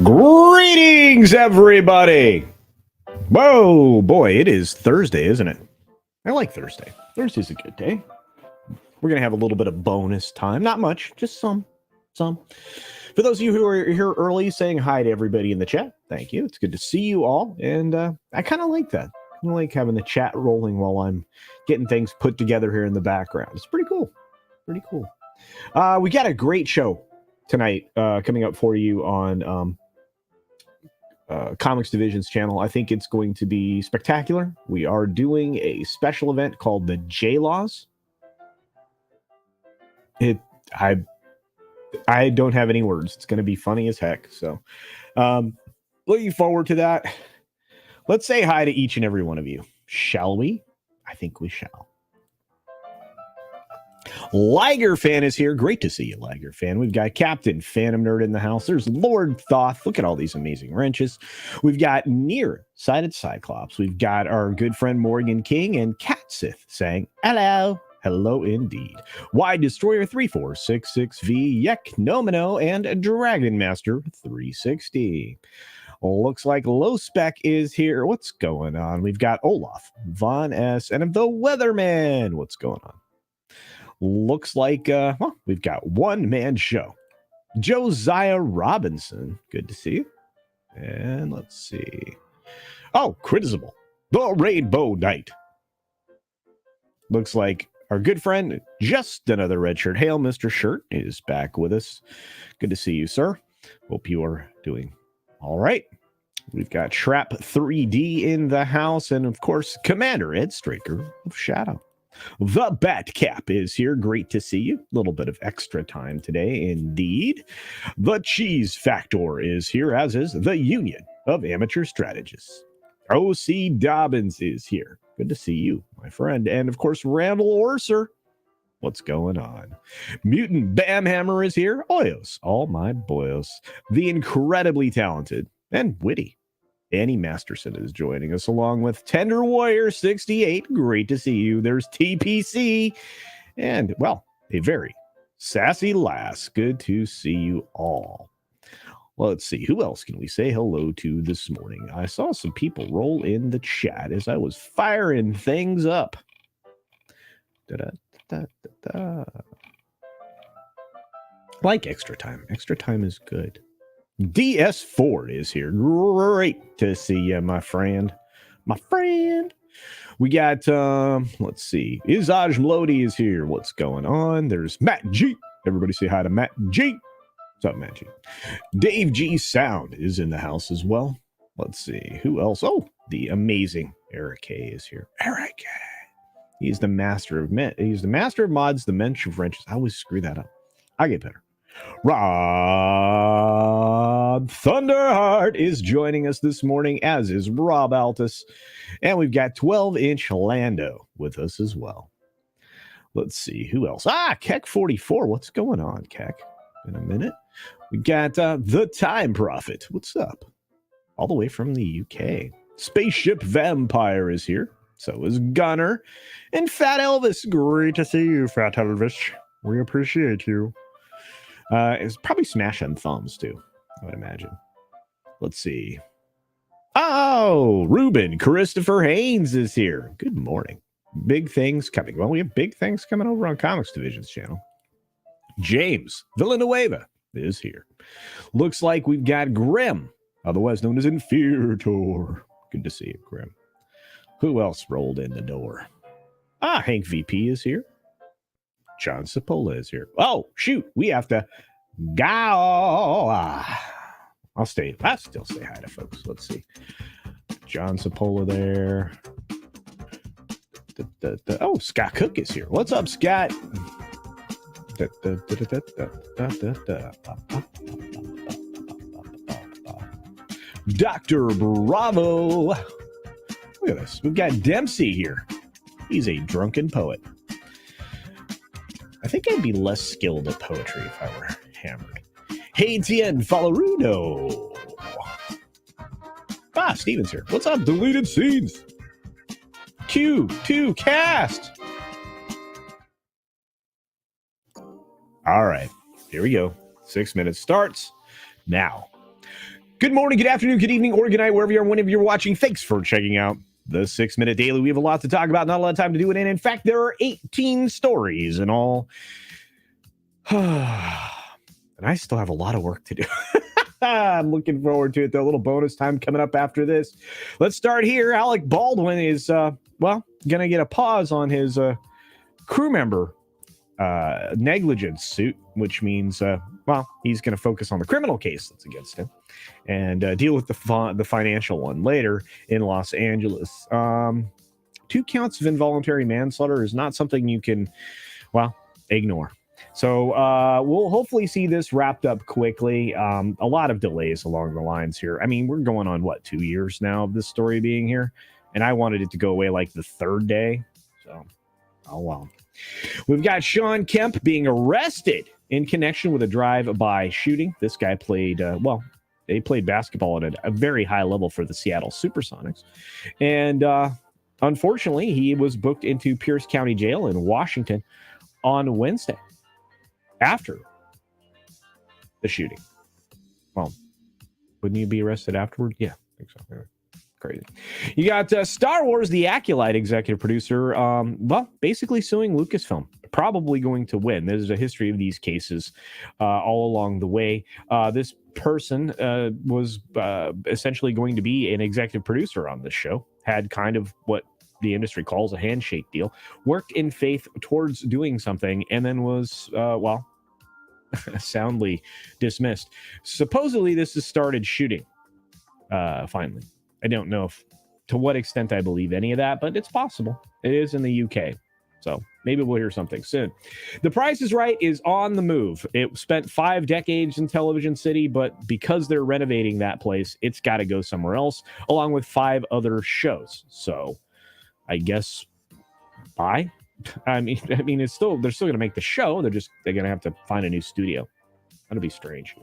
Greetings, everybody! Whoa, boy, it is Thursday, isn't it? I like Thursday. Thursday's a good day. We're going to have a little bit of bonus time. Not much, just some. For those of you who are here early, saying hi to everybody in the chat, thank you. It's good to see you all, and I kind of like that. I like having the chat rolling while I'm getting things put together here in the background. It's pretty cool. Pretty cool. We got a great show tonight coming up for you on Comics Division's channel. I think it's going to be spectacular. We are doing a special event called the JLaws. I don't have any words. It's going to be funny as heck. So, looking forward to that. Let's say hi to each and every one of you. Shall we? I think we shall. Liger Fan is here. Great to see you, Liger Fan. We've got Captain Phantom Nerd in the house. There's Lord Thoth. Look at all these amazing wrenches. We've got Near-Sighted Cyclops. We've got our good friend Morgan King and Catsith saying, hello. Hello indeed. Wide Destroyer 3466V, Yek Nomino, and Dragon Master 360. Looks like Low Spec is here. What's going on? We've got Olaf, Von S, and the Weatherman. What's going on? Looks like we've got one-man show. Josiah Robinson. Good to see you. And let's see. Oh, Critisible. The Rainbow Knight. Looks like our good friend, just another red shirt. Hail, Mr. Shirt, is back with us. Good to see you, sir. Hope you are doing all right. We've got Trap 3D in the house. And, of course, Commander Ed Straker of Shadow. The Bat Cap is here. Great to see you. A little bit of extra time today, indeed. The Cheese Factor is here, as is the Union of Amateur Strategists. O.C. Dobbins is here. Good to see you, my friend. And, of course, Randall Orser. What's going on? Mutant Bamhammer is here. Oyos, all my boyos. The incredibly talented and witty Annie Masterson is joining us, along with Tender Warrior 68. Great to see you. There's TPC. And, well, a very sassy lass. Good to see you all. Let's see. Who else can we say hello to this morning? I saw some people roll in the chat as I was firing things up. Da-da-da-da-da. Like extra time. Extra time is good. DS Ford is here. Great to see you, my friend. My friend. We got, let's see. Izaj Mlody is here. What's going on? There's Matt G. Everybody say hi to Matt G. What's up, Matt G? Dave G. Sound is in the house as well. Let's see. Who else? Oh, the amazing Eric K. is here. Eric K. He's the master of He's the master of mods, the mensch of wrenches. I always screw that up. I get better. Rob Thunderheart is joining us this morning, as is Rob Altus. And we've got 12-inch Lando with us as well. Let's see. Who else? Keck 44. What's going on, Keck? In a minute. We got the Time Prophet. What's up? All the way from the UK. Spaceship Vampire is here. So is Gunner. And Fat Elvis. Great to see you, Fat Elvis. We appreciate you. It's probably smashing thumbs, too, I would imagine. Let's see. Oh, Ruben Christopher Haynes is here. Good morning. Big things coming. Well, we have big things coming over on Comics Division's channel. James Villanueva is here. Looks like we've got Grim, otherwise known as Inferior. Good to see you, Grim. Who else rolled in the door? Hank VP is here. John Cipolla is here. Oh, shoot. We have to go. I'll still say hi to folks. Let's see. John Cipolla there. Oh, Scott Cook is here. What's up, Scott? Dr. Bravo. Look at this. We've got Dempsey here. He's a drunken poet. I think I'd be less skilled at poetry if I were hammered. Hey, Tien Falaruno. Steven's here. What's up, Deleted Scenes? Q2 Cast. All right, here we go. 6 minutes starts now. Good morning, good afternoon, good evening, or good night, wherever you are, whenever you're watching. Thanks for checking out the 6 Minute Daily. We have a lot to talk about, not a lot of time to do it in. In fact, there are 18 stories in all. And I still have a lot of work to do. I'm looking forward to it. The little bonus time coming up after this. Let's start here. Alec Baldwin is, going to get a pause on his crew member negligence suit, which means, he's going to focus on the criminal case that's against him and deal with the financial one later in Los Angeles. 2 counts of involuntary manslaughter is not something you can, ignore. So we'll hopefully see this wrapped up quickly. A lot of delays along the lines here. I mean, we're going on, 2 years now of this story being here, and I wanted it to go away like the 3rd day. So, oh well. We've got Shawn Kemp being arrested in connection with a drive-by shooting. This guy played, they played basketball at a very high level for the Seattle Supersonics. And unfortunately, he was booked into Pierce County Jail in Washington on Wednesday after the shooting. Well, wouldn't you be arrested afterward? Yeah, I think so. Yeah. Crazy. You got Star Wars, the Acolyte executive producer, basically suing Lucasfilm. Probably going to win. There's a history of these cases all along the way. This person was essentially going to be an executive producer on this show, had kind of what the industry calls a handshake deal, worked in faith towards doing something, and then was, soundly dismissed. Supposedly, this has started shooting, finally. I don't know to what extent I believe any of that, but it's possible. It is in the UK. So maybe we'll hear something soon. The Price is Right is on the move. It spent 5 decades in Television City, but because they're renovating that place, it's got to go somewhere else, along with 5 other shows. So I guess bye. I mean, they're still going to make the show. They're going to have to find a new studio. That'll be strange.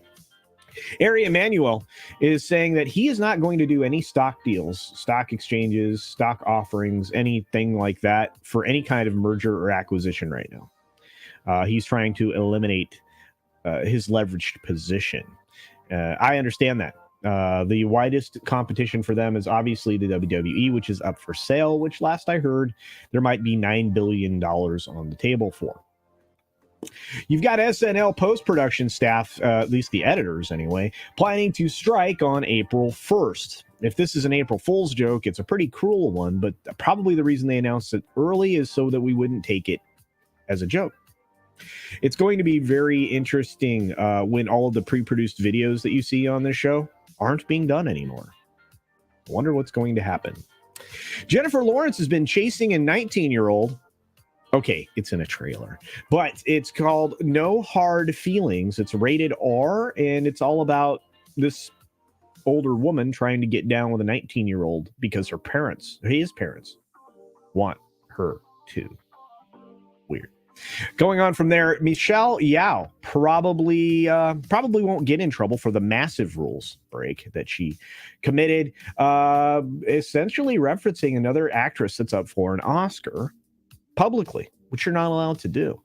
Emanuel is saying that he is not going to do any stock deals, stock exchanges, stock offerings, anything like that for any kind of merger or acquisition right now. He's trying to eliminate his leveraged position. I understand that. The widest competition for them is obviously the WWE, which is up for sale, which last I heard there might be $9 billion on the table for. You've got SNL post-production staff, at least the editors anyway, planning to strike on April 1st. If this is an April Fool's joke, it's a pretty cruel one, but probably the reason they announced it early is so that we wouldn't take it as a joke. It's going to be very interesting when all of the pre-produced videos that you see on this show aren't being done anymore. I wonder what's going to happen. Jennifer Lawrence has been chasing a 19-year-old. Okay, it's in a trailer, but it's called No Hard Feelings. It's rated R, and it's all about this older woman trying to get down with a 19-year-old because his parents, want her to. Weird. Going on from there, Michelle Yeoh probably won't get in trouble for the massive rules break that she committed, essentially referencing another actress that's up for an Oscar publicly, which you're not allowed to do.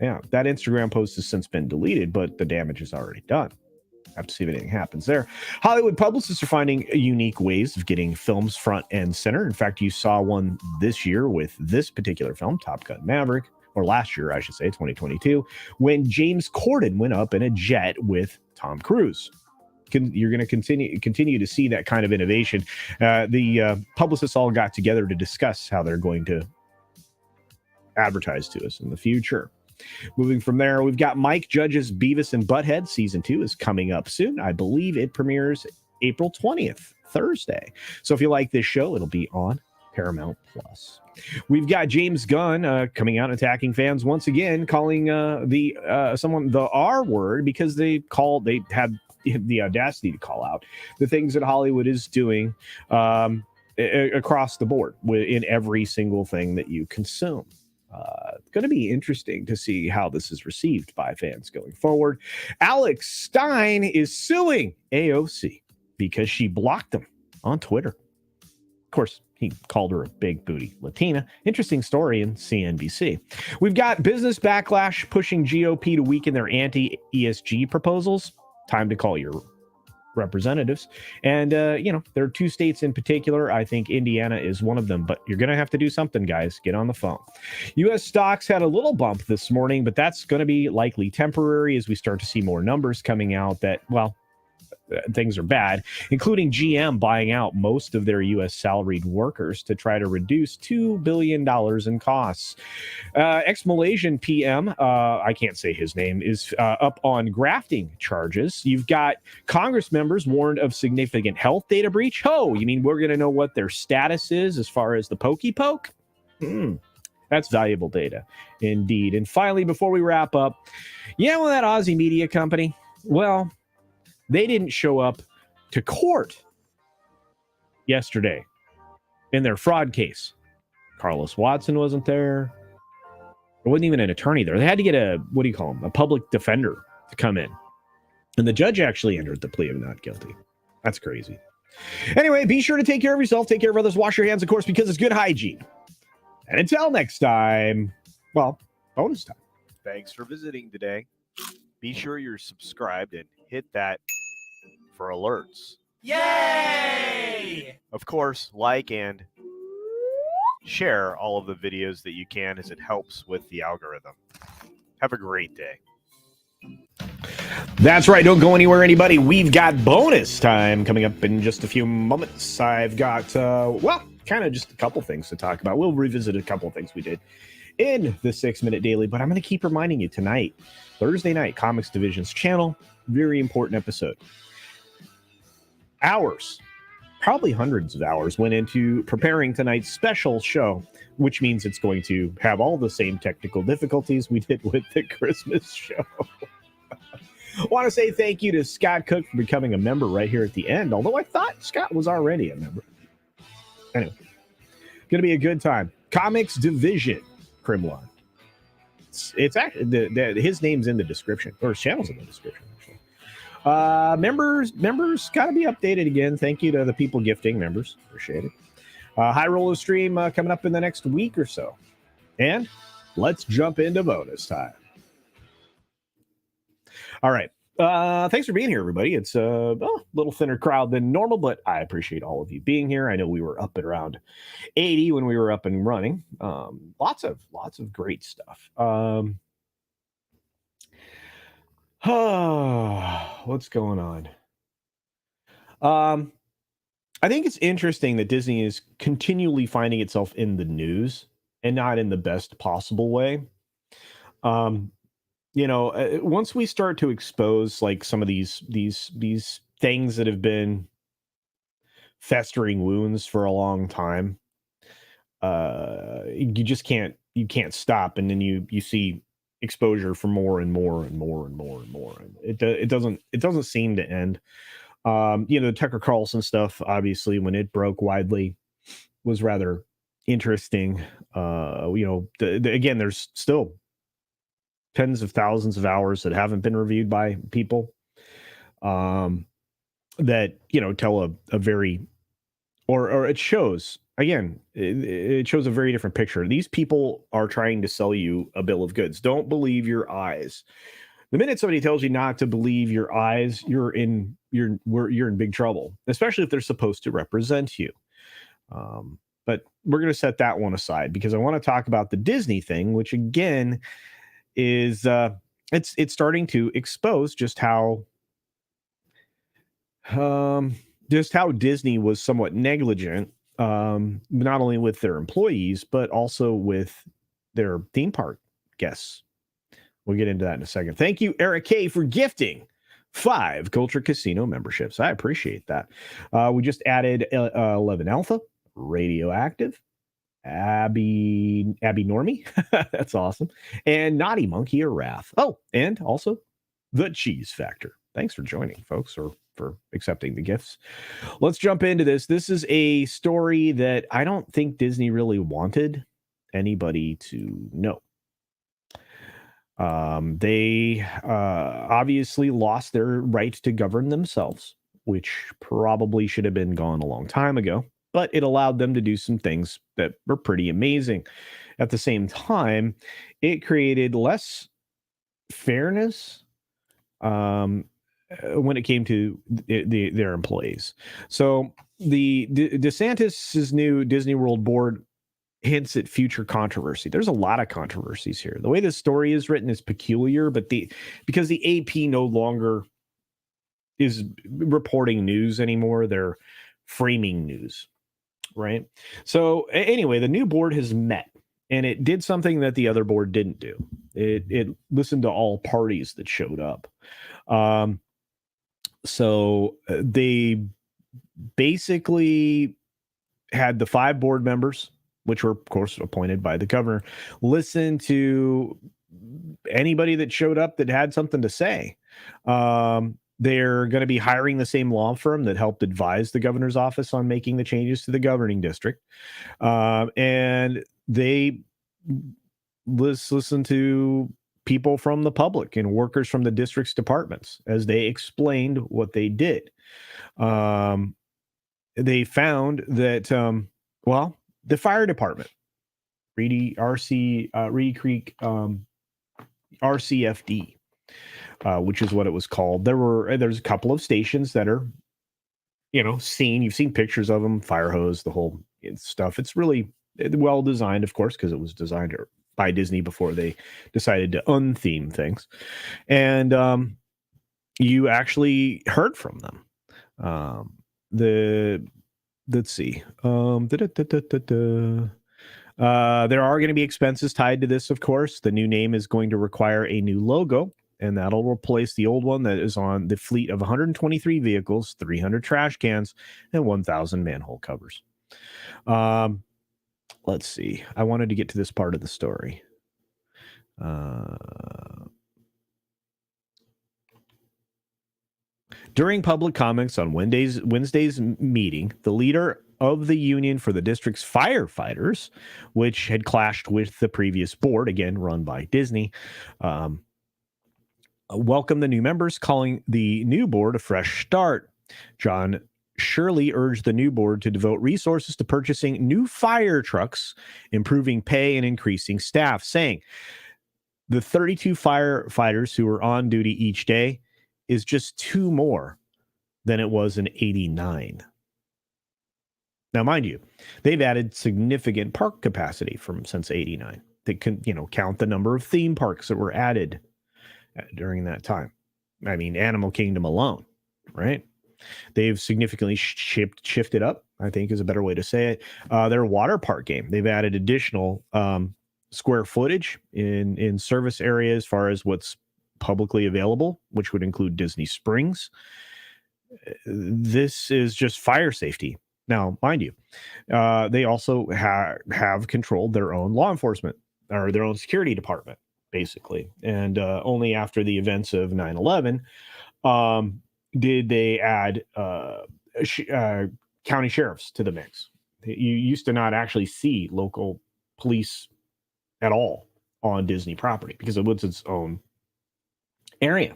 Yeah, that Instagram post has since been deleted, but the damage is already done. Have to see if anything happens there. Hollywood publicists are finding unique ways of getting films front and center. In fact, you saw one this year with this particular film, Top Gun Maverick, or last year, I should say, 2022, when James Corden went up in a jet with Tom Cruise. You're going to continue to see that kind of innovation. The publicists all got together to discuss how they're going to advertised to us in the future. Moving from there, we've got Mike Judge's Beavis and Butthead. Season 2 is coming up soon. I believe it premieres April 20th, Thursday. So if you like this show, it'll be on Paramount Plus. We've got James Gunn coming out and attacking fans once again, calling someone the R word because they had the audacity to call out the things that Hollywood is doing across the board in every single thing that you consume. It's going to be interesting to see how this is received by fans going forward. Alex Stein is suing AOC because she blocked him on Twitter. Of course, he called her a big booty Latina. Interesting story in CNBC. We've got business backlash pushing GOP to weaken their anti-ESG proposals. Time to call your Representatives. And, there are 2 states in particular. I think Indiana is one of them, but you're going to have to do something, guys. Get on the phone. U.S. stocks had a little bump this morning, but that's going to be likely temporary as we start to see more numbers coming out that, things are bad, including GM buying out most of their U.S. salaried workers to try to reduce $2 billion in costs. Ex-Malaysian PM, I can't say his name, is up on grafting charges. You've got Congress members warned of significant health data breach. Oh, you mean we're going to know what their status is as far as the pokey poke? That's valuable data, indeed. And finally, before we wrap up, that Aussie media company, they didn't show up to court yesterday in their fraud case. Carlos Watson wasn't there. There wasn't even an attorney there. They had to get a public defender to come in. And the judge actually entered the plea of not guilty. That's crazy. Anyway, be sure to take care of yourself, take care of others, wash your hands, of course, because it's good hygiene. And until next time, bonus time. Thanks for visiting today. Be sure you're subscribed and hit that for alerts. Yay! Of course, like and share all of the videos that you can, as it helps with the algorithm. Have a great day. That's right. Don't go anywhere, anybody. We've got bonus time coming up in just a few moments. I've got, kind of just a couple things to talk about. We'll revisit a couple of things we did in the 6-Minute Daily, but I'm going to keep reminding you tonight, Thursday night, Comics Division's channel, very important episode. Hours, probably hundreds of hours, went into preparing tonight's special show, which means it's going to have all the same technical difficulties we did with the Christmas show. I want to say thank you to Scott Cook for becoming a member right here at the end, although I thought Scott was already a member. Anyway, going to be a good time. Comics Division, Crimlon. It's actually his name's in the description, or his channel's in the description. Members got to be updated again. Thank you to the people gifting members. Appreciate it. High roller stream coming up in the next week or so. And let's jump into bonus time. All right. Thanks for being here, everybody. It's a little thinner crowd than normal, but I appreciate all of you being here. I know we were up at around 80 when we were up and running. Lots of great stuff. What's going on? I think it's interesting that Disney is continually finding itself in the news and not in the best possible way. Once we start to expose like some of these things that have been festering wounds for a long time, you can't stop, and then you see exposure for more and more and more and more and more. It doesn't seem to end. The Tucker Carlson stuff, obviously, when it broke widely, was rather interesting. Again, there's still tens of thousands of hours that haven't been reviewed by people that tell a very, or it shows, again, it shows a very different picture. These people are trying to sell you a bill of goods. Don't believe your eyes. The minute somebody tells you not to believe your eyes, you're in big trouble, especially if they're supposed to represent you. But we're going to set that one aside because I want to talk about the Disney thing, which again is it's starting to expose just how Disney was somewhat negligent, not only with their employees but also with their theme park guests. We'll get into that in a second. Thank you, Eric K, for gifting 5 Culture Casino memberships. I appreciate that. We just added 11 Alpha, Radioactive, Abby Normie. That's awesome. And Naughty Monkey or Wrath. Oh, and also the Cheese Factor. Thanks for joining, folks, or for accepting the gifts. Let's jump into this. This is a story that I don't think Disney really wanted anybody to know. They obviously lost their right to govern themselves, which probably should have been gone a long time ago, but it allowed them to do some things that were pretty amazing. At the same time, it created less fairness, when it came to their employees. So the DeSantis's new Disney World board hints at future controversy. There's a lot of controversies here. The way this story is written is peculiar, but because the AP no longer is reporting news anymore, they're framing news, right? So anyway, the new board has met, and it did something that the other board didn't do. It listened to all parties that showed up. So they basically had the 5 board members, which were, of course, appointed by the governor, listen to anybody that showed up that had something to say. They're going to be hiring the same law firm that helped advise the governor's office on making the changes to the governing district. And they listen to people from the public and workers from the district's departments as they explained what they did. They found that, the fire department, Reedy Creek RCFD, which is what it was called. There's a couple of stations that are, you've seen pictures of them, fire hose, the whole stuff. It's really well designed, of course, because it was designed by Disney before they decided to untheme things. And you actually heard from them. Let's see. There are going to be expenses tied to this, of course. The new name is going to require a new logo, and that'll replace the old one that is on the fleet of 123 vehicles, 300 trash cans, and 1,000 manhole covers. Let's see. I wanted to get to this part of the story. During public comments on Wednesday's meeting, the leader of the union for the district's firefighters, which had clashed with the previous board, again run by Disney, welcomed the new members, calling the new board a fresh start. John Shirley urged the new board to devote resources to purchasing new fire trucks, improving pay, and increasing staff, saying the 32 firefighters who were on duty each day is just 2 more than it was in 89. Now, mind you, they've added significant park capacity since 89. They can, count the number of theme parks that were added during that time. I mean, Animal Kingdom alone, right? They've significantly shifted up, I think is a better way to say it. Their water park game, they've added additional square footage in service areas as far as what's publicly available, which would include Disney Springs. This is just fire safety. Now, mind you, they also have controlled their own law enforcement or their own security department, basically. And only after the events of 9/11 did they add county sheriffs to the mix. You used to not actually see local police at all on Disney property because it was its own area.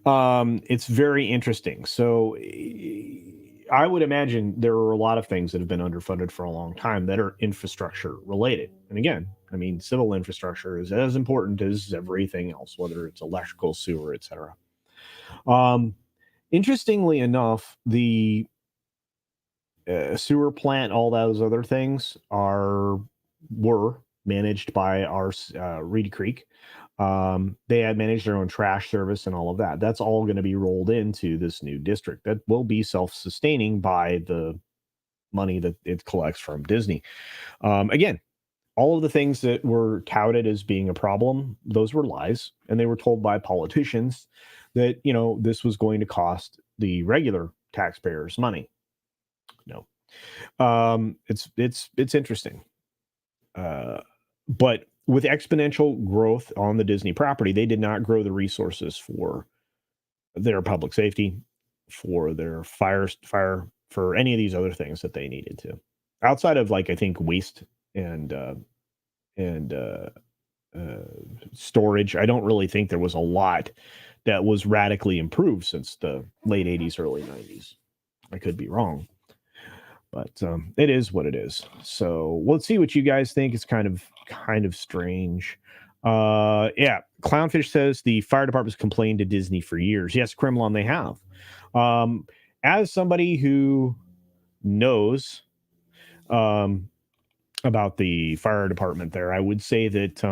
It's very interesting. So I would imagine there are a lot of things that have been underfunded for a long time that are infrastructure related. And again, I mean, civil infrastructure is as important as everything else, whether it's electrical, sewer, etc. Interestingly enough, the sewer plant, all those other things were managed by our Reedy Creek. They had managed their own trash service and all of that. That's all going to be rolled into this new district that will be self-sustaining by the money that it collects from Disney. Again, all of the things that were touted as being a problem, those were lies. And they were told by politicians that, this was going to cost the regular taxpayers money. No. It's interesting. But with exponential growth on the Disney property, they did not grow the resources for their public safety, for their fire, for any of these other things that they needed to. Outside of, I think waste and storage, I don't really think there was a lot that was radically improved since the late 80s, early 90s. I could be wrong. But it is what it is. So let's see what you guys think. It's kind of strange. Yeah, Clownfish says the fire department's complained to Disney for years. Yes, Kremlin, they have. As somebody who knows about the fire department there, I would say that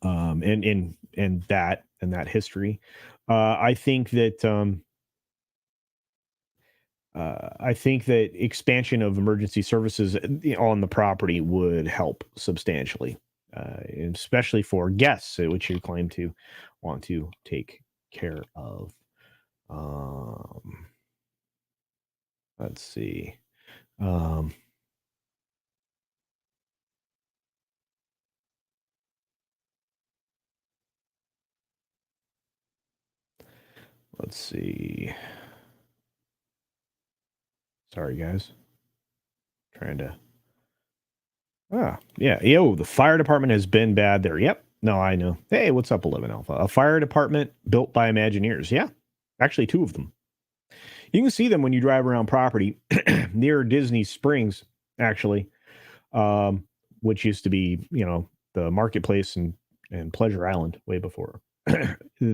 and that history, I think that expansion of emergency services on the property would help substantially, especially for guests, which you claim to want to take care of. Let's see. Let's see. Sorry, guys. Trying to. Yeah. Yo, the fire department has been bad there. Yep. No, I know. Hey, what's up, 11 Alpha? A fire department built by Imagineers. Yeah. Actually, 2 of them. You can see them when you drive around property near Disney Springs, actually, which used to be, the marketplace and Pleasure Island way before.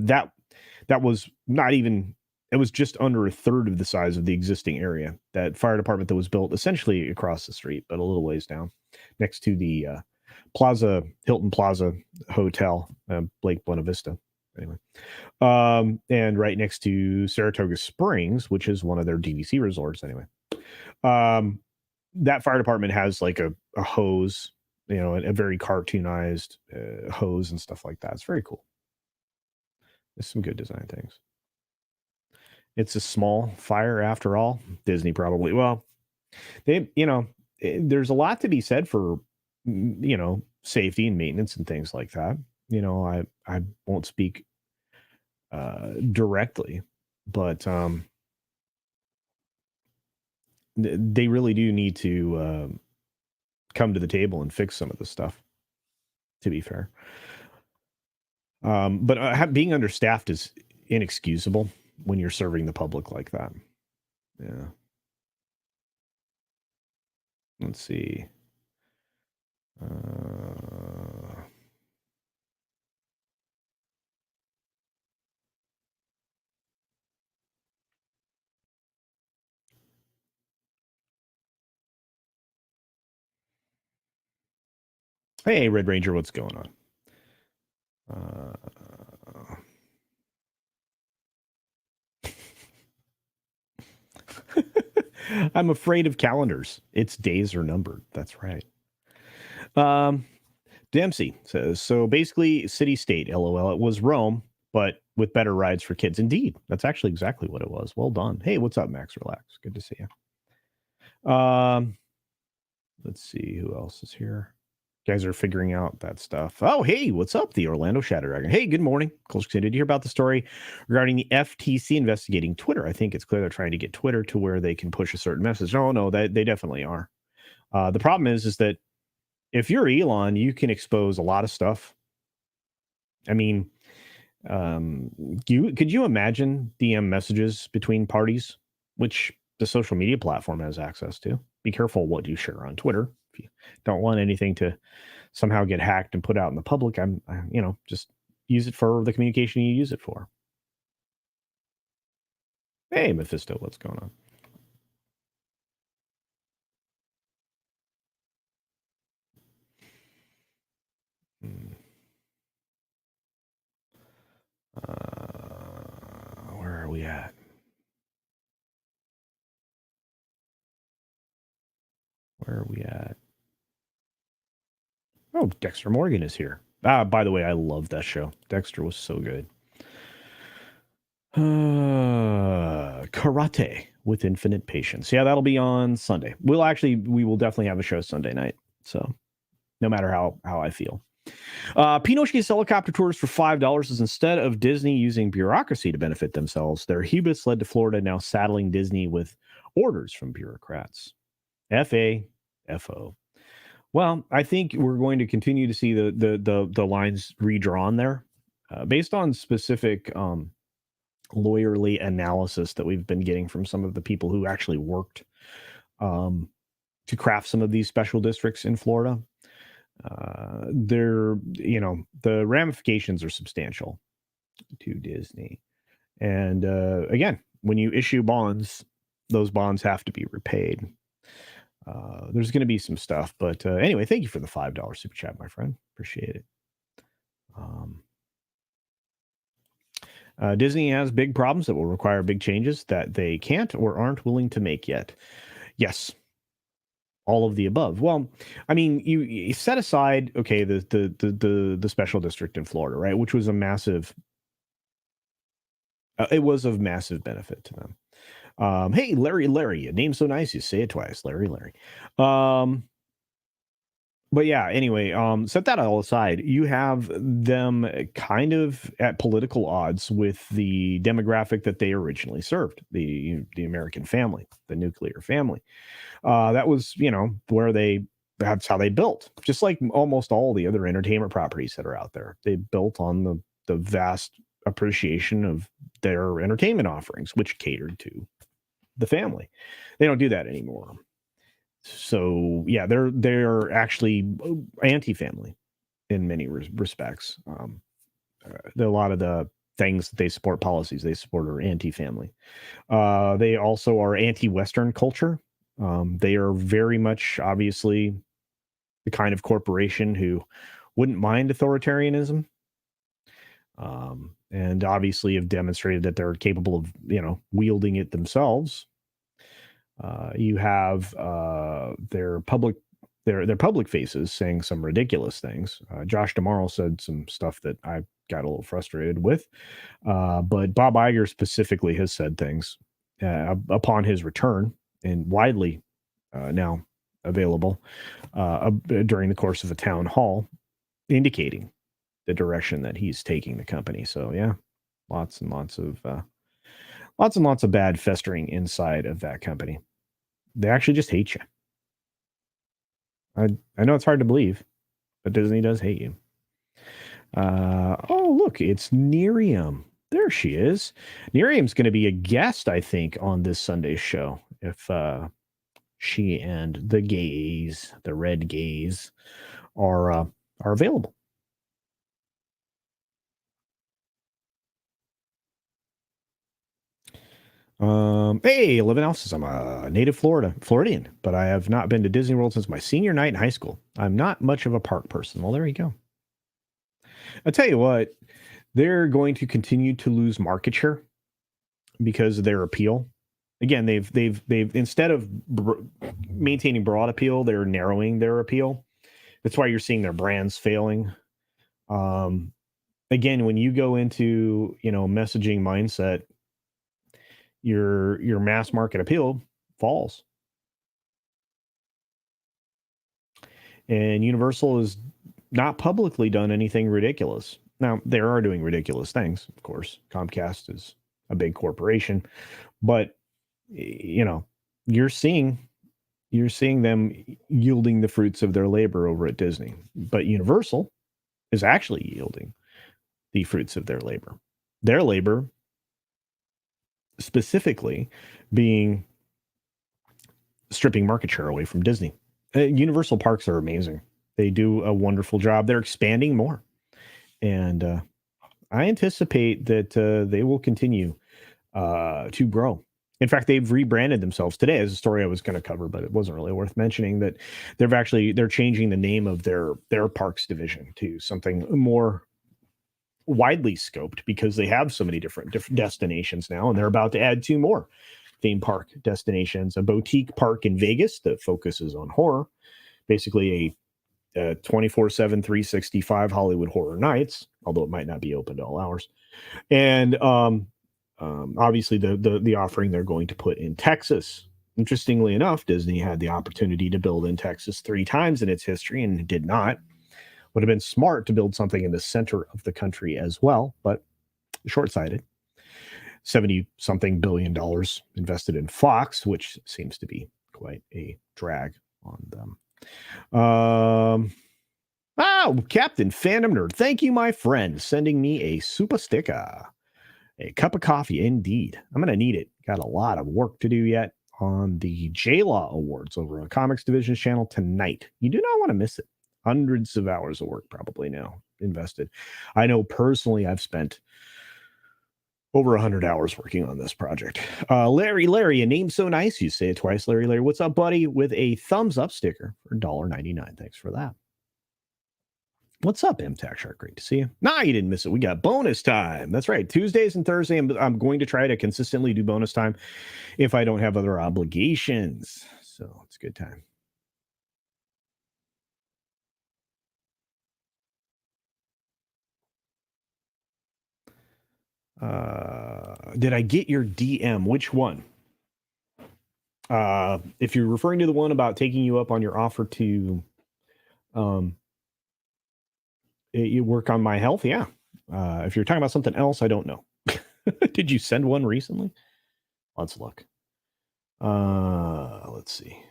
that was not even. It was just under a third of the size of the existing area. That fire department that was built essentially across the street, but a little ways down, next to the Hilton Plaza Hotel, Lake Buena Vista. Anyway, and right next to Saratoga Springs, which is one of their DVC resorts. Anyway, that fire department has like a hose, a very cartoonized hose and stuff like that. It's very cool. There's some good design things. It's a small fire after all. Disney probably. Well, there's a lot to be said for, safety and maintenance and things like that. I won't speak directly, but they really do need to come to the table and fix some of this stuff, to be fair. But being understaffed is inexcusable when you're serving the public like that. Yeah. Let's see. Hey, Red Ranger, what's going on? I'm afraid of calendars. Its days are numbered. That's right. Dempsey says, so basically city state, LOL. It was Rome, but with better rides for kids. Indeed. That's actually exactly what it was. Well done. Hey, what's up, Max Relax? Good to see you. Let's see who else is here. You guys are figuring out that stuff. Oh, hey, what's up? The Orlando Shadow Dragon. Hey, good morning. Did you hear about the story regarding the FTC investigating Twitter? I think it's clear they're trying to get Twitter to where they can push a certain message. No, they definitely are. The problem is that if you're Elon, you can expose a lot of stuff. I mean, could you imagine DM messages between parties, which the social media platform has access to? Be careful what you share on Twitter. If you don't want anything to somehow get hacked and put out in the public, just use it for the communication you use it for. Hey, Mephisto, what's going on? Where are we at? Where are we at? Oh, Dexter Morgan is here. By the way, I love that show. Dexter was so good. Karate with Infinite Patience. Yeah, that'll be on Sunday. We will definitely have a show Sunday night. So no matter how I feel. Pinocchio gets helicopter tours for $5 as instead of Disney using bureaucracy to benefit themselves, their hubris led to Florida now saddling Disney with orders from bureaucrats. FAFO. Well, I think we're going to continue to see the lines redrawn there based on specific lawyerly analysis that we've been getting from some of the people who actually worked to craft some of these special districts in Florida. the ramifications are substantial to Disney. And again, when you issue bonds, those bonds have to be repaid. There's going to be some stuff, but anyway, thank you for the $5 super chat, my friend. Appreciate it. Disney has big problems that will require big changes that they can't or aren't willing to make yet. Yes, all of the above. Well, I mean, you set aside, okay, the special district in Florida, right, which was a massive. It was of massive benefit to them. Hey, Larry, a name so nice you say it twice, Larry. But yeah, anyway, set that all aside. You have them kind of at political odds with the demographic that they originally served, the American family, the nuclear family. That was, that's how they built. Just like almost all the other entertainment properties that are out there. They built on the vast appreciation of their entertainment offerings, which catered to the family. They don't do that anymore. So yeah, they're actually anti-family in many respects. A lot of the things that they support, policies they support, are anti-family. They also are anti-Western culture. They are very much, obviously, the kind of corporation who wouldn't mind authoritarianism, and obviously have demonstrated that they're capable of, wielding it themselves. You have their public faces saying some ridiculous things. Josh D'Amaro said some stuff that I got a little frustrated with, but Bob Iger specifically has said things upon his return and widely now available during the course of a town hall, indicating the direction that he's taking the company. So yeah, lots and lots of bad festering inside of that company. They actually just hate you. I know it's hard to believe, but Disney does hate you. Oh, look, it's Nerium. There she is. Nerium's going to be a guest, I think, on this Sunday's show, if she and the gays, the red gays, are available. Hey, 11 ounces. I'm a native Floridian, but I have not been to Disney World since my senior night in high school. I'm not much of a park person. Well, there you go. I'll tell you what, they're going to continue to lose market share because of their appeal. Again, they've instead of maintaining broad appeal, they're narrowing their appeal. That's why you're seeing their brands failing. Again, when you go into, messaging mindset, your mass market appeal falls. And Universal has not publicly done anything ridiculous. Now, they are doing ridiculous things, of course. Comcast is a big corporation, but you're seeing them yielding the fruits of their labor over at Disney. But Universal is actually yielding the fruits of their labor. Their labor specifically being stripping market share away from Disney. Universal parks are amazing. They do a wonderful job. They're expanding more. And I anticipate that they will continue to grow. In fact, they've rebranded themselves today, as a story I was going to cover, but it wasn't really worth mentioning, that they're changing the name of their parks division to something more widely scoped, because they have so many different destinations now, and they're about to add 2 more theme park destinations: a boutique park in Vegas that focuses on horror, basically a 24/7 365 Hollywood Horror Nights, although it might not be open to all hours, and obviously the offering they're going to put in Texas. Interestingly enough, Disney had the opportunity to build in Texas 3 times in its history and did not. Would have been smart to build something in the center of the country as well, but short-sighted. 70-something billion dollars invested in Fox, which seems to be quite a drag on them. Captain Phantom Nerd, thank you, my friend, sending me a super sticker. A cup of coffee, indeed. I'm going to need it. Got a lot of work to do yet on the JLaw Awards over on Comics Division's channel tonight. You do not want to miss it. Hundreds of hours of work probably now invested. I know personally I've spent over 100 hours working on this project. Larry, a name so nice. You say it twice, Larry. What's up, buddy? With a thumbs up sticker for $1.99. Thanks for that. What's up, MTAC Shark? Great to see you. Nah, you didn't miss it. We got bonus time. That's right. Tuesdays and Thursdays, I'm going to try to consistently do bonus time if I don't have other obligations. So it's a good time. Did I get your DM? Which one? If you're referring to the one about taking you up on your offer to you work on my health, yeah. If you're talking about something else, I don't know. Did you send one recently? Let's look. Let's see.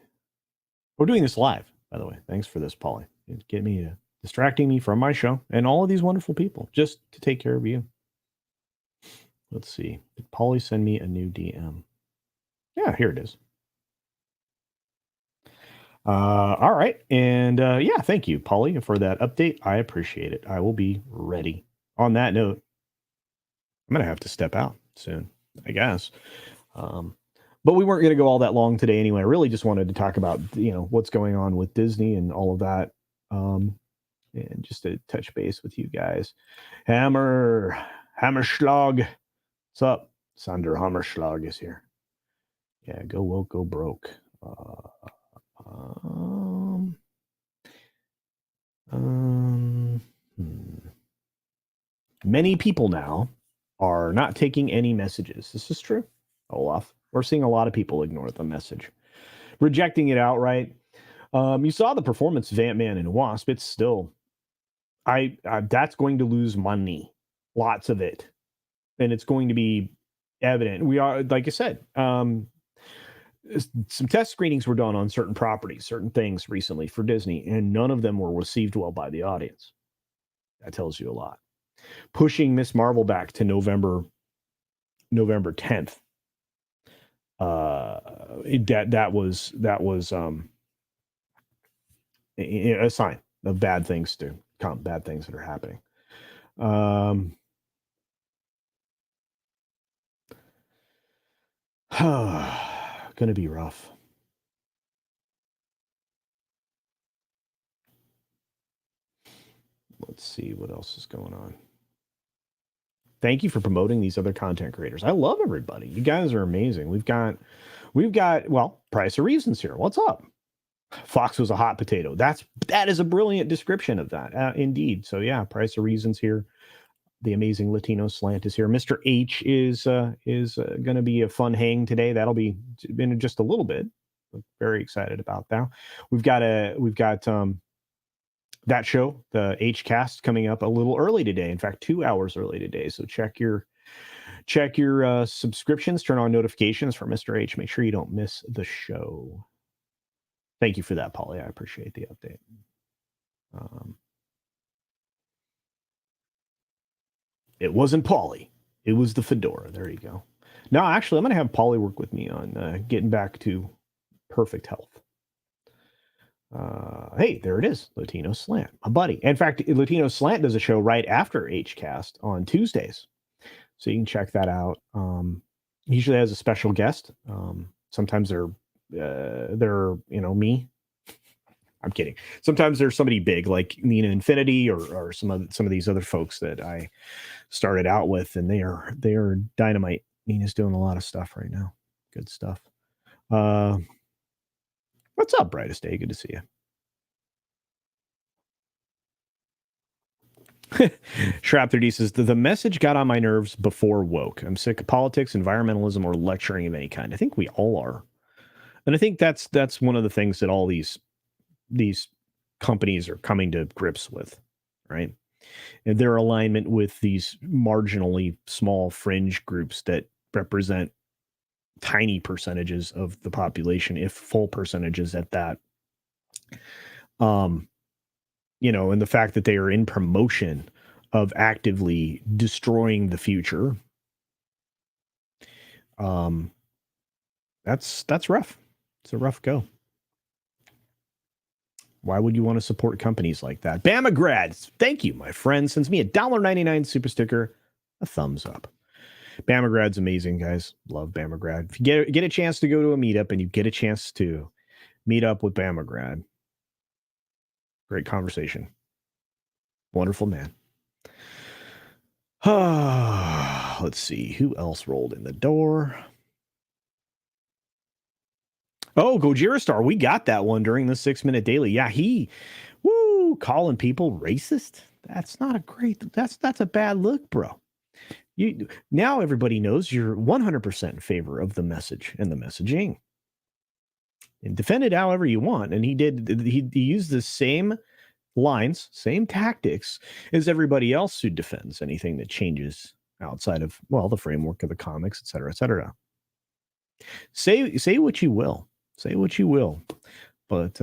We're doing this live, by the way. Thanks for this, Polly. Get me distracting me from my show and all of these wonderful people just to take care of you. Let's see. Did Polly send me a new DM? Yeah, here it is. All right. And yeah, thank you, Polly, for that update. I appreciate it. I will be ready. On that note, I'm going to have to step out soon, I guess. But we weren't going to go all that long today anyway. I really just wanted to talk about, what's going on with Disney and all of that. And just to touch base with you guys. Hammerschlag. What's up? Sander Hammerschlag is here. Yeah, go woke, go broke. Many people now are not taking any messages. This is true, Olaf. We're seeing a lot of people ignore the message, rejecting it outright. You saw the performance of Ant-Man and Wasp. It's still, that's going to lose money, lots of it, and it's going to be evident. We are, like I said, some test screenings were done on certain properties, certain things recently for Disney, and none of them were received well by the audience. That tells you a lot. Pushing Miss Marvel back to November 10th. That was a sign of bad things to come, bad things that are happening. Gonna be rough. Let's see what else is going on. Thank you for promoting these other content creators. I love everybody. You guys are amazing. We've got, well, Price of Reasons here. What's up? Fox was a hot potato. That is a brilliant description of that. Indeed. So yeah, Price of Reasons here. The amazing Latino slant is here. Mr. H is going to be a fun hang today. That'll be in just a little bit. I'm very excited about that. We've got that show, the H cast, coming up a little early today. In fact, 2 hours early today. So check your subscriptions, turn on notifications for Mr. H. Make sure you don't miss the show. Thank you for that, Polly. I appreciate the update. It wasn't Polly. It was the fedora. There you go. No, actually, I'm going to have Polly work with me on getting back to perfect health. Hey, there it is. Latino Slant, my buddy. In fact, Latino Slant does a show right after HCast on Tuesdays. So you can check that out. Usually has a special guest. Sometimes they're me. I'm kidding. Sometimes there's somebody big like Nina Infinity or some of these other folks that I started out with, and they are dynamite. Nina's doing a lot of stuff right now. Good stuff. What's up, Brightest Day? Good to see you. Shrap 30 says, the message got on my nerves before woke. I'm sick of politics, environmentalism, or lecturing of any kind. I think we all are. And I think that's one of the things that all these companies are coming to grips with, right? And their alignment with these marginally small fringe groups that represent tiny percentages of the population, if full percentages at that. And the fact that they are in promotion of actively destroying the future. That's rough. It's a rough go. Why would you want to support companies like that? Bama grads, thank you, my friend. Sends me a $1.99 super sticker, a thumbs up. Bama grad's amazing, guys. Love Bama grad. If you get a chance to go to a meetup and you get a chance to meet up with Bama grad, great conversation. Wonderful man. Let's see who else rolled in the door. Oh, Gojira Star, we got that one during the 6-minute daily. Yeah, calling people racist. That's not a great. That's a bad look, bro. Now everybody knows you're 100% in favor of the message and the messaging, and defend it however you want. And he used the same lines, same tactics as everybody else who defends anything that changes outside of, well, the framework of the comics, et cetera, et cetera. Say what you will. Say what you will. But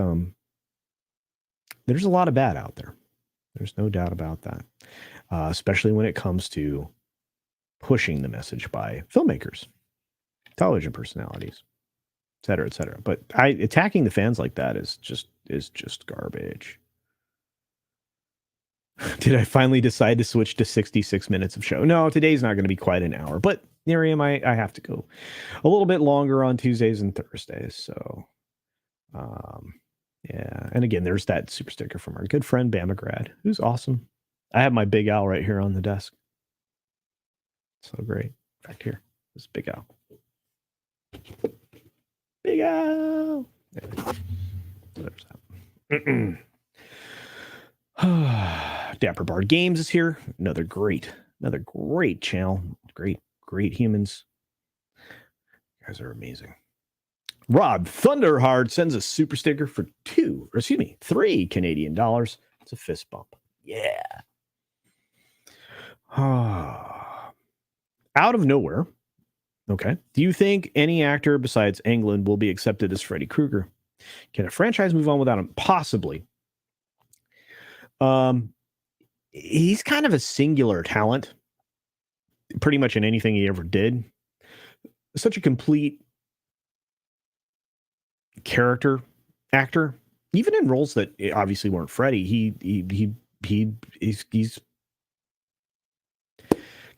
there's a lot of bad out there. There's no doubt about that. Especially when it comes to pushing the message by filmmakers, television personalities, et cetera, et cetera. But attacking the fans like that is just garbage. Did I finally decide to switch to 66 minutes of show? No, today's not going to be quite an hour, but Miriam, I have to go a little bit longer on Tuesdays and Thursdays. So, yeah. And again, there's that super sticker from our good friend Bama grad, who's awesome. I have my Big Al right here on the desk. So great. In fact, here, this Big Al. Big Al. There's that. Dapper Bard Games is here. Another great channel. Great humans. You guys are amazing. Rob Thunderhard sends a super sticker for $3 Canadian dollars. It's a fist bump. Yeah. Out of nowhere. Okay. Do you think any actor besides Englund will be accepted as Freddy Krueger? Can a franchise move on without him? Possibly. He's kind of a singular talent, pretty much in anything he ever did. Such a complete character actor, even in roles that obviously weren't Freddy. He's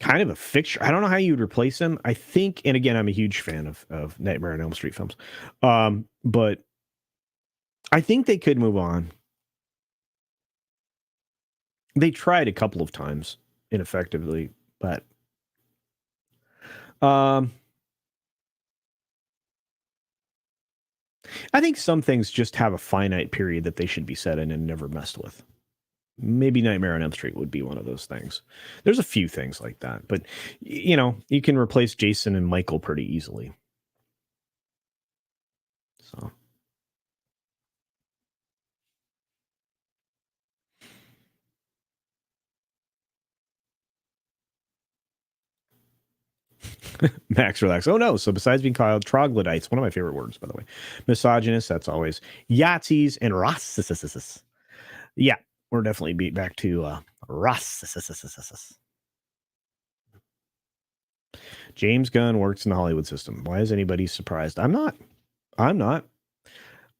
kind of a fixture. I don't know how you would replace him. I think, and again, I'm a huge fan of Nightmare on Elm Street films, but I think they could move on. They tried a couple of times ineffectively, but I think some things just have a finite period that they should be set in and never messed with. Maybe Nightmare on Elm Street would be one of those things. There's a few things like that, but you can replace Jason and Michael pretty easily. So. Max relax. Oh no. So besides being called troglodytes, one of my favorite words, by the way, misogynist, that's always Yahtzees and racists. Yeah, we're definitely beat back to racists. James Gunn works in the Hollywood system. Why is anybody surprised? I'm not.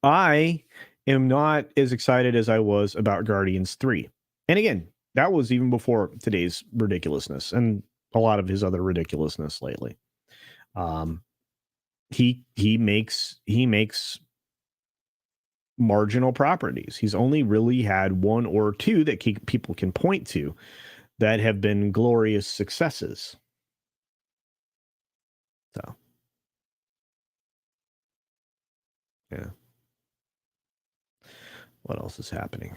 I am not as excited as I was about Guardians 3. And again, that was even before today's ridiculousness and a lot of his other ridiculousness lately. He makes marginal properties. He's only really had one or two that people can point to that have been glorious successes. So, yeah. What else is happening?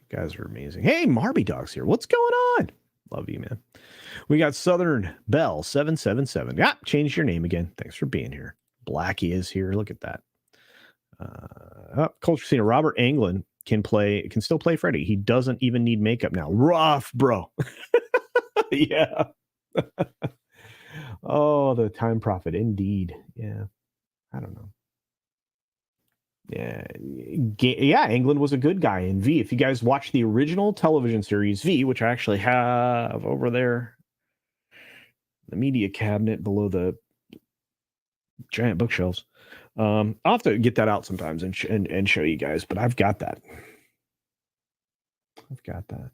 You guys are amazing. Hey, Marby Dog's here. What's going on? Love you, man. We got Southern Bell 777. Yeah, changed your name again. Thanks for being here. Blackie is here. Look at that. Culture Scene. Robert Englund can still play Freddy. He doesn't even need makeup now. Rough, bro. Yeah. Oh, the time prophet. Indeed. Yeah. I don't know. Yeah, Englund was a good guy in V. If you guys watch the original television series V, which I actually have over there, the media cabinet below the giant bookshelves, I'll have to get that out sometimes and show you guys. But I've got that. I've got that.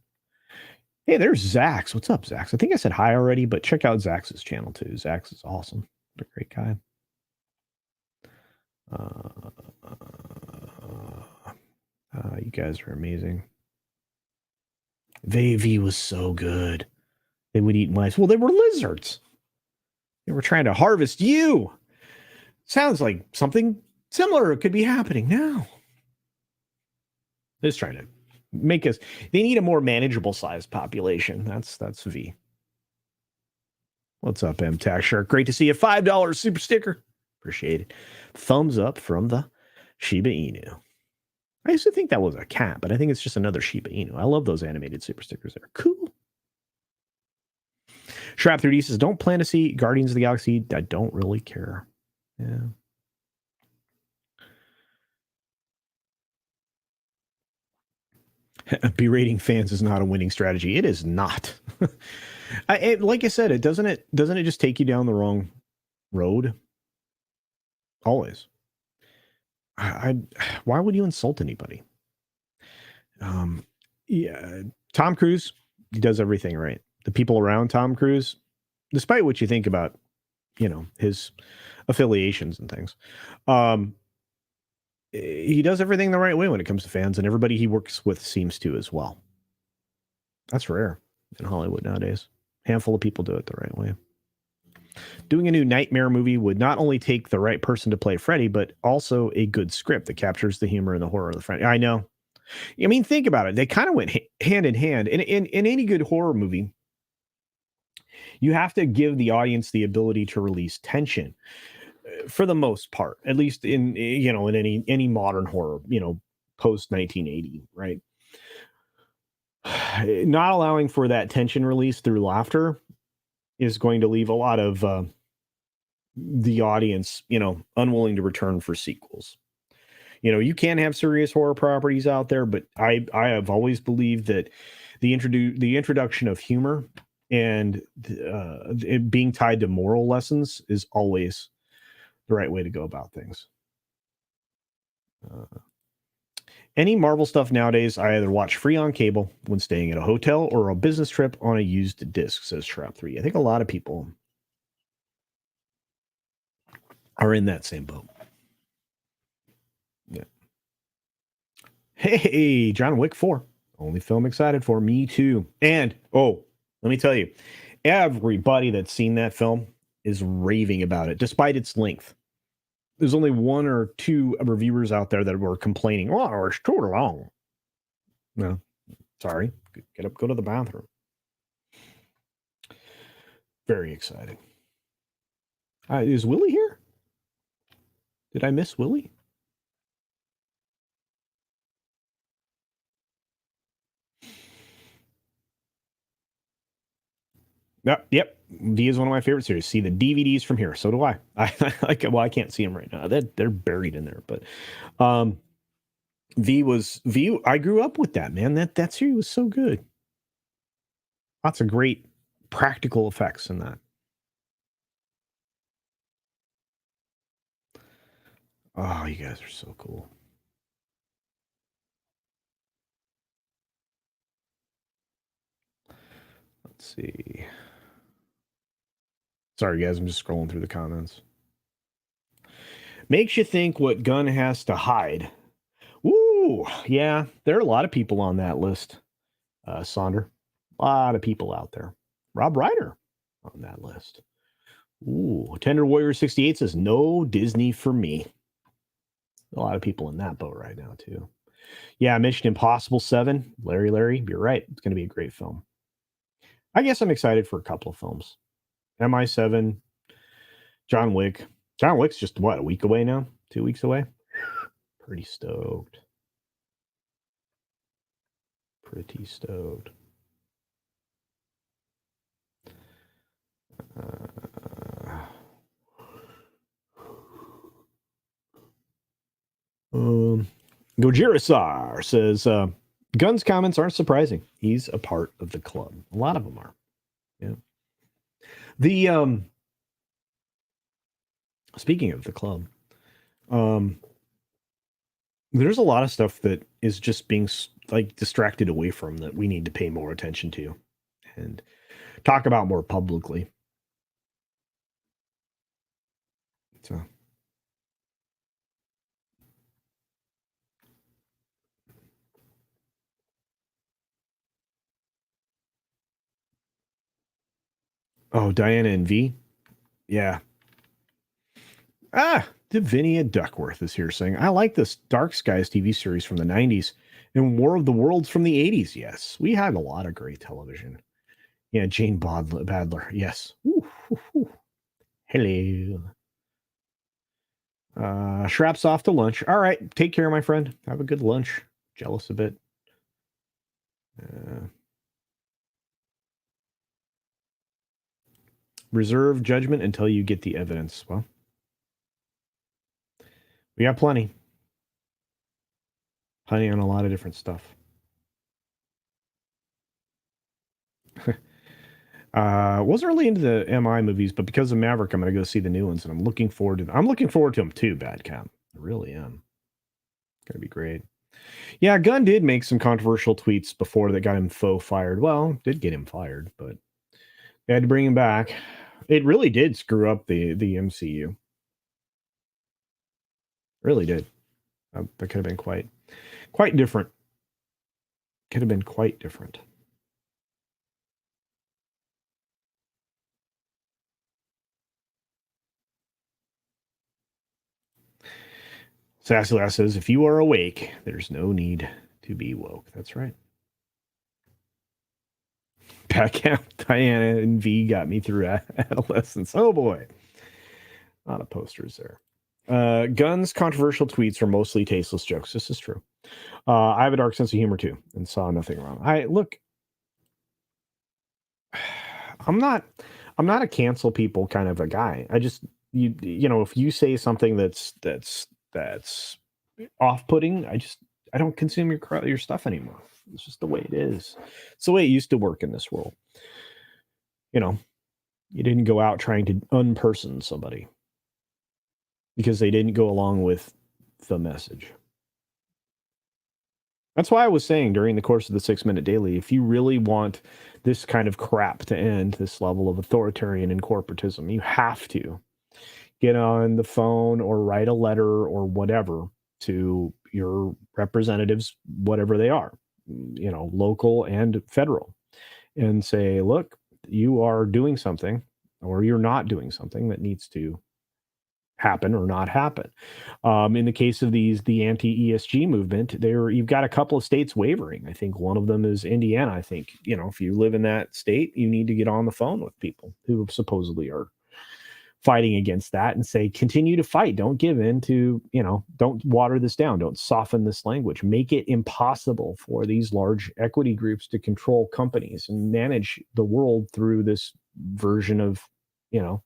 Hey, there's Zax. What's up, Zax? I think I said hi already, but check out Zax's channel too. Zax is awesome. What a great guy. You guys are amazing. Vavi was so good. They would eat mice. Well, they were lizards. They were trying to harvest you. Sounds like something similar could be happening now. They're just trying to make us. They need a more manageable size population. That's V. What's up, M Tax Shark? Great to see you. $5 super sticker. Appreciate it. Thumbs up from the Shiba Inu. I used to think that was a cat, but I think it's just another Shiba Inu. I love those animated super stickers. They're cool. Shrap 3D says, don't plan to see Guardians of the Galaxy. I don't really care. Yeah. Berating fans is not a winning strategy. It is not. Like I said, doesn't it just take you down the wrong road? Always. Why would you insult anybody? Yeah, Tom Cruise, he does everything right. The people around Tom Cruise, despite what you think about, his affiliations and things, he does everything the right way when it comes to fans, and everybody he works with seems to as well. That's rare in Hollywood nowadays. Handful of people do it the right way. Doing a new Nightmare movie would not only take the right person to play Freddy, but also a good script that captures the humor and the horror of the Freddy. I know. I mean, think about it. They kind of went hand in hand. In any good horror movie, you have to give the audience the ability to release tension for the most part, at least in any modern horror, post 1980, right? Not allowing for that tension release through laughter is going to leave a lot of the audience, unwilling to return for sequels. You can have serious horror properties out there, but I have always believed that the introduction of humor and it being tied to moral lessons is always the right way to go about things. Any Marvel stuff nowadays, I either watch free on cable when staying at a hotel or a business trip on a used disc, says Shrap3. I think a lot of people are in that same boat. Yeah. Hey, John Wick 4. Only film excited for. Me too. And, let me tell you, everybody that's seen that film is raving about it, despite its length. There's only one or two reviewers out there that were complaining, oh, it's too long. No, sorry. Get up, go to the bathroom. Very exciting. Is Willie here? Did I miss Willie? Yep. V is one of my favorite series. See the DVDs from here. So do I. I can't see them right now. They're buried in there. But V. I grew up with that, man. That series was so good. Lots of great practical effects in that. Oh, you guys are so cool. Let's see. Sorry, guys. I'm just scrolling through the comments. Makes you think what Gunn has to hide. Ooh, yeah. There are a lot of people on that list, Sonder. A lot of people out there. Rob Ryder on that list. Ooh, Tender Warrior 68 says, no Disney for me. A lot of people in that boat right now, too. Yeah, Mission Impossible 7. Larry, you're right. It's going to be a great film. I guess I'm excited for a couple of films. MI7, John Wick. John Wick's just, a week away now? 2 weeks away? Pretty stoked. Gojirasar says, Gunn's comments aren't surprising. He's a part of the club. A lot of them are. Yeah. The speaking of the club, there's a lot of stuff that is just being like distracted away from that we need to pay more attention to and talk about more publicly. So. Oh, Diana and V? Yeah. Davinia Duckworth is here saying, I like this Dark Skies TV series from the 90s and War of the Worlds from the 80s. Yes, we had a lot of great television. Yeah, Jane Badler. Yes. Ooh, ooh, ooh. Hello. Shrap's off to lunch. All right. Take care, my friend. Have a good lunch. Jealous a bit. Reserve judgment until you get the evidence. Well, we got plenty. Plenty on a lot of different stuff. Wasn't really into the MI movies, but because of Maverick, I'm going to go see the new ones, and I'm looking forward to them. I'm looking forward to them too, Bad Cam. I really am. It's going to be great. Yeah, Gunn did make some controversial tweets before that got him faux fired. Well, did get him fired, but they had to bring him back. It really did screw up the MCU. Really did. That could have been quite different. Could have been quite different. Sassy Lass says, if you are awake, there's no need to be woke. That's right. Pat Diana and V got me through adolescence. Oh boy. A lot of posters there. Gunn's controversial tweets are mostly tasteless jokes. This is true. I have a dark sense of humor too and saw nothing wrong. I'm not a cancel people kind of a guy. I just you know, if you say something that's off-putting, I don't consume your stuff anymore. It's just the way it is. It's the way it used to work in this world. You know, you didn't go out trying to unperson somebody because they didn't go along with the message. That's why I was saying during the course of the 6-minute daily, if you really want this kind of crap to end, this level of authoritarian and corporatism, you have to get on the phone or write a letter or whatever to your representatives, whatever they are, you know, local and federal, and say, look, you are doing something or you're not doing something that needs to happen or not happen. In the case of the anti-ESG movement, you've got a couple of states wavering. I think one of them is Indiana. I think, you know, if you live in that state, you need to get on the phone with people who supposedly are fighting against that and say, continue to fight. Don't give in to, you know, don't water this down. Don't soften this language. Make it impossible for these large equity groups to control companies and manage the world through this version of, you know,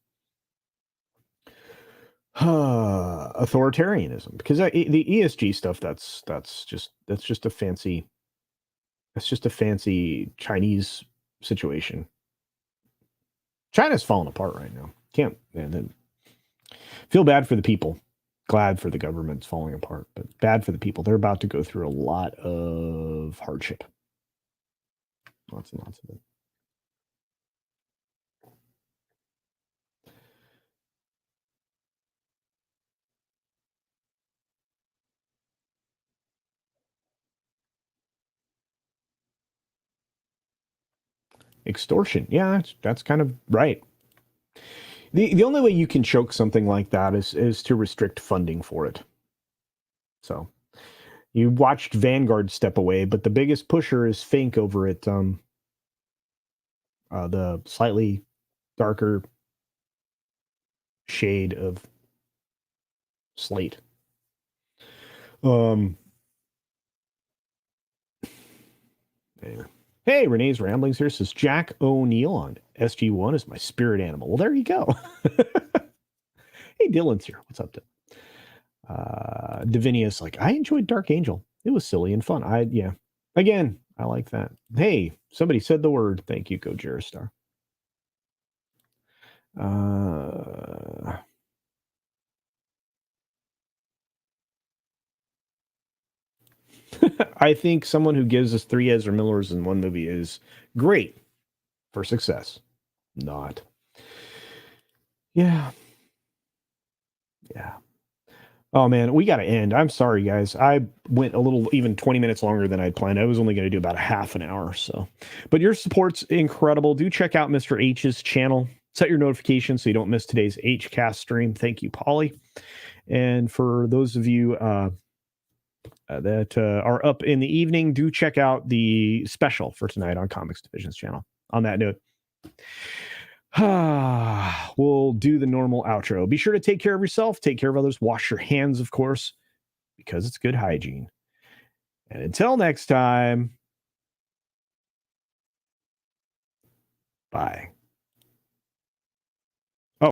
authoritarianism. Because the ESG stuff, that's just a fancy Chinese situation. China's falling apart right now. Can't feel bad for the people. Glad for the government's falling apart, but bad for the people. They're about to go through a lot of hardship. Lots and lots of it. Extortion. Yeah, that's kind of right. The only way you can choke something like that is to restrict funding for it. So you watched Vanguard step away, but the biggest pusher is Fink over at the slightly darker shade of slate. Anyway. Hey, Renee's Ramblings here says Jack O'Neill on SG1 is my spirit animal. Well, there you go. Hey, Dylan's here. What's up, Dylan? Divinia's like, I enjoyed Dark Angel. It was silly and fun. Yeah. Again, I like that. Hey, somebody said the word. Thank you, Gojeristar. I think someone who gives us 3 Ezra Millers in one movie is great for success. Not. Yeah. Yeah. Oh man, we got to end. I'm sorry, guys. I went a little, even 20 minutes longer than I'd planned. I was only going to do about a half an hour. So, but your support's incredible. Do check out Mr. H's channel. Set your notifications so you don't miss today's HCast stream. Thank you, Polly. And for those of you that are up in the evening, do check out the special for tonight on Comics Division's channel. On that note, we'll do the normal outro. Be sure to take care of yourself, take care of others, wash your hands, of course, because it's good hygiene. And until next time, bye.